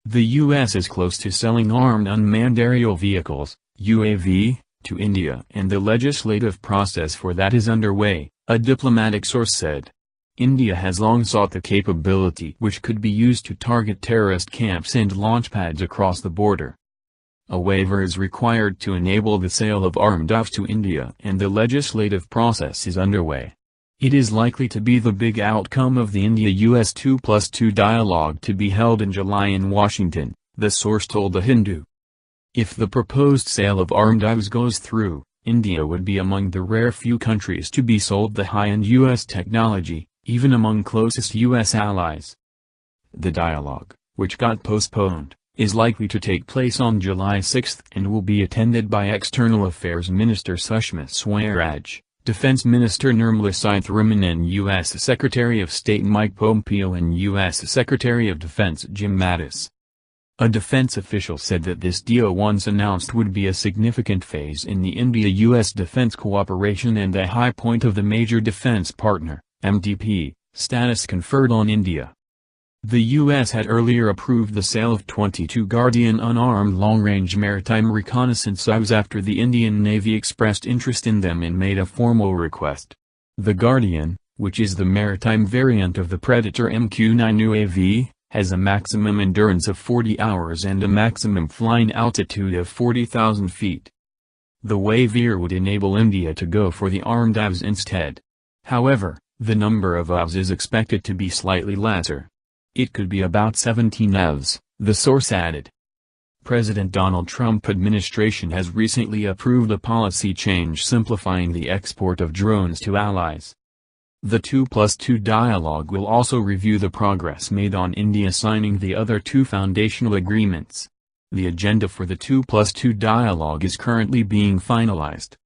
The U.S. is close to selling armed unmanned aerial vehicles, UAV, to India, and the legislative process for that is underway, a diplomatic source said. India has long sought the capability which could be used to target terrorist camps and launch pads across the border. A waiver is required to enable the sale of armed arms to India, and the legislative process is underway. It is likely to be the big outcome of the India-US 2+2 dialogue to be held in July in Washington, the source told The Hindu. If the proposed sale of armed arms goes through, India would be among the rare few countries to be sold the high-end U.S. technology, even among closest U.S. allies. The dialogue, which got postponed, is likely to take place on July 6 and will be attended by External Affairs Minister Sushma Swaraj, Defense Minister Nirmala Sitharaman and U.S. Secretary of State Mike Pompeo and U.S. Secretary of Defense Jim Mattis. A defense official said that this deal once announced would be a significant phase in the India-US defense cooperation and a high point of the major defense partner, MDP, status conferred on India. The U.S. had earlier approved the sale of 22 Guardian unarmed long-range maritime reconnaissance arms after the Indian Navy expressed interest in them and made a formal request. The Guardian, which is the maritime variant of the Predator MQ-9 UAV, has a maximum endurance of 40 hours and a maximum flying altitude of 40,000 feet. The waiver would enable India to go for the armed AVs instead. However, the number of AVs is expected to be slightly lesser. It could be about 17 AVs, the source added. President Donald Trump administration has recently approved a policy change simplifying the export of drones to allies. The 2+2 dialogue will also review the progress made on India signing the other two foundational agreements. The agenda for the 2+2 dialogue is currently being finalized.